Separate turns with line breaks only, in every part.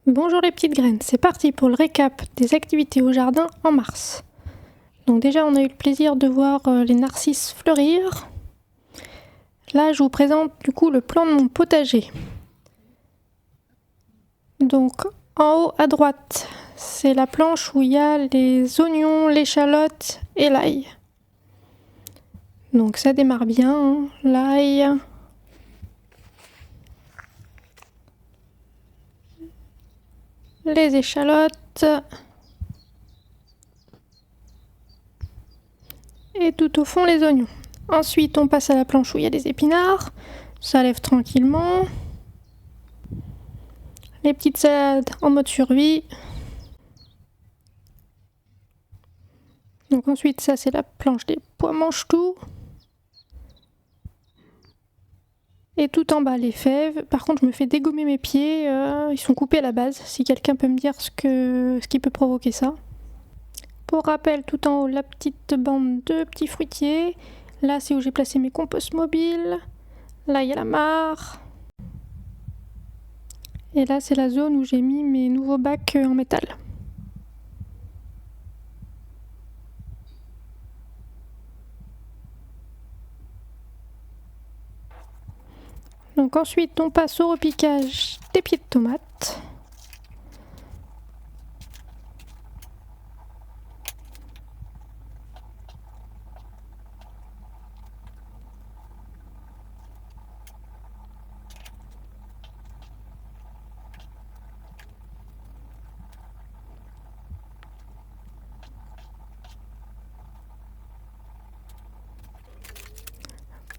Bonjour les petites graines, c'est parti pour le récap des activités au jardin en mars. Donc déjà on a eu le plaisir de voir les narcisses fleurir. Là je vous présente du coup le plan de mon potager. Donc en haut à droite c'est la planche où il y a les oignons, l'échalote et l'ail. Donc ça démarre bien, hein, l'ail. Les échalotes et tout au fond les oignons. Ensuite on passe à la planche où il y a les épinards, ça lève tranquillement. Les petites salades en mode survie. Donc ensuite ça c'est la planche des pois mange-tout. Et tout en bas les fèves. Par contre je me fais dégommer mes pieds, ils sont coupés à la base. Si quelqu'un peut me dire ce qui peut provoquer ça. Pour rappel, tout en haut la petite bande de petits fruitiers. Là c'est où j'ai placé mes composts mobiles. Là il y a la mare. Et là c'est la zone où j'ai mis mes nouveaux bacs en métal. Donc ensuite on passe au repiquage des pieds de tomates.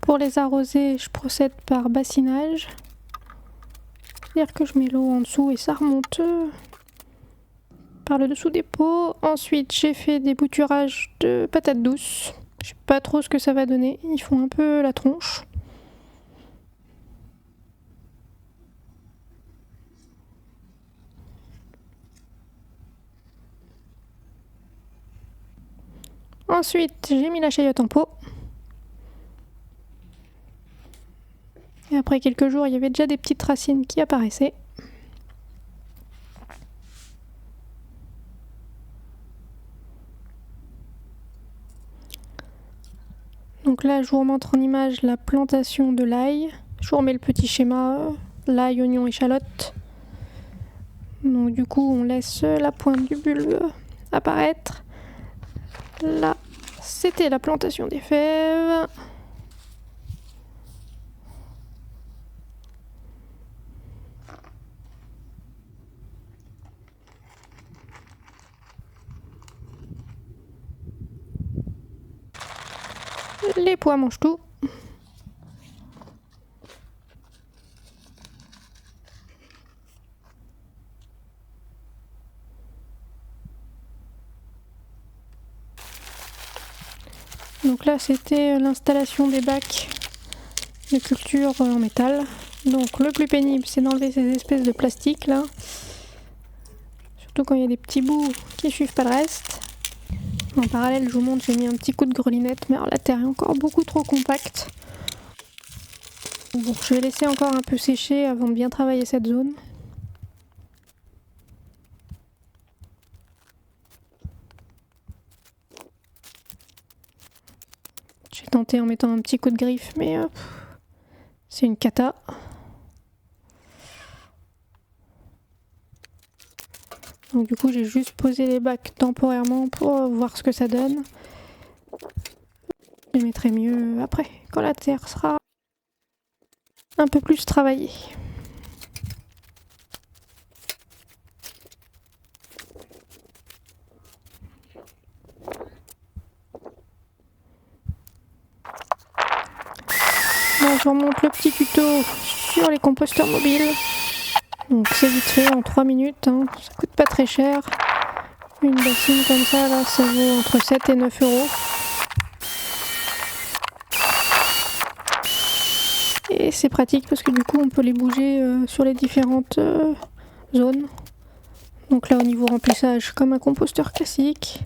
Pour les arroser, je procède par bassinage. C'est-à-dire que je mets l'eau en dessous et ça remonte par le dessous des pots. Ensuite, j'ai fait des bouturages de patates douces. Je sais pas trop ce que ça va donner. Ils font un peu la tronche. Ensuite, j'ai mis la chayote en pot. Et après quelques jours, il y avait déjà des petites racines qui apparaissaient. Donc là, je vous remontre en image la plantation de l'ail. Je vous remets le petit schéma, l'ail, oignon, échalote. Donc du coup, on laisse la pointe du bulbe apparaître. Là, c'était la plantation des fèves. Les pois mangent tout. Donc là, c'était l'installation des bacs de culture en métal. Donc le plus pénible, c'est d'enlever ces espèces de plastique là. Surtout quand il y a des petits bouts qui suivent pas le reste. En parallèle, je vous montre, j'ai mis un petit coup de grelinette, mais alors la terre est encore beaucoup trop compacte. Bon, je vais laisser encore un peu sécher avant de bien travailler cette zone. J'ai tenté en mettant un petit coup de griffe, mais c'est une cata. Donc du coup, j'ai juste posé les bacs temporairement pour voir ce que ça donne. Je les mettrai mieux après, quand la terre sera un peu plus travaillée. Bon, je vous remonte le petit tuto sur les composteurs mobiles. Donc c'est vite fait en 3 minutes, hein. Ça coûte pas très cher. Une bassine comme ça, là, ça vaut entre 7 et 9 euros. Et c'est pratique parce que du coup on peut les bouger sur les différentes zones. Donc là au niveau remplissage, comme un composteur classique.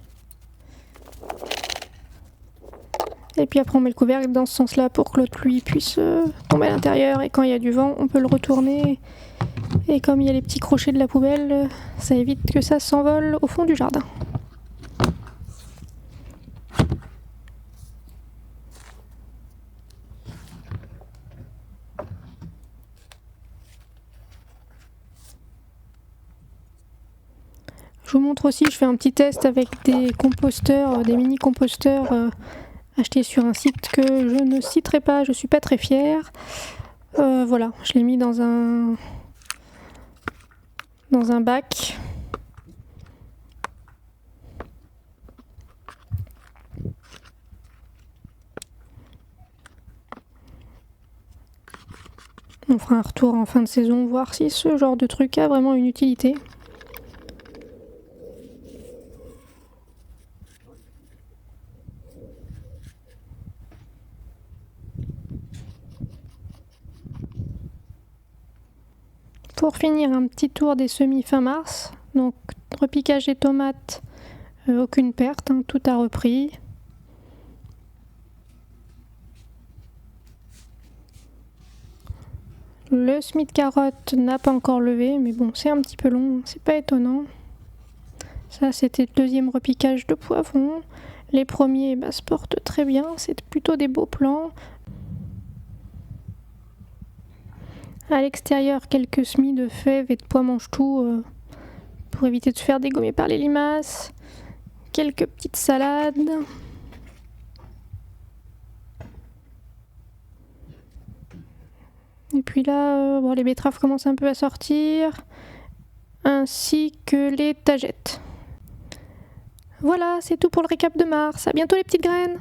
Et puis après on met le couvercle dans ce sens là pour que l'eau de pluie puisse tomber à l'intérieur, et quand il y a du vent on peut le retourner Et comme il y a les petits crochets de la poubelle, ça évite que ça s'envole au fond du jardin. Je vous montre aussi, je fais un petit test avec des composteurs, des mini composteurs achetés sur un site que je ne citerai pas, je suis pas très fière. Voilà, je l'ai mis dans un bac. On fera un retour en fin de saison, voir si ce genre de truc a vraiment une utilité. Pour finir, un petit tour des semis fin mars. Donc repiquage des tomates, aucune perte, hein, tout a repris. Le semis de carotte n'a pas encore levé, mais bon, c'est un petit peu long, c'est pas étonnant. Ça, c'était le deuxième repiquage de poivrons. Les premiers se portent très bien, c'est plutôt des beaux plants. À l'extérieur, quelques semis de fèves et de pois mange-tout pour éviter de se faire dégommer par les limaces. Quelques petites salades. Et puis là, les betteraves commencent un peu à sortir, ainsi que les tagettes. Voilà, c'est tout pour le récap de mars. À bientôt les petites graines!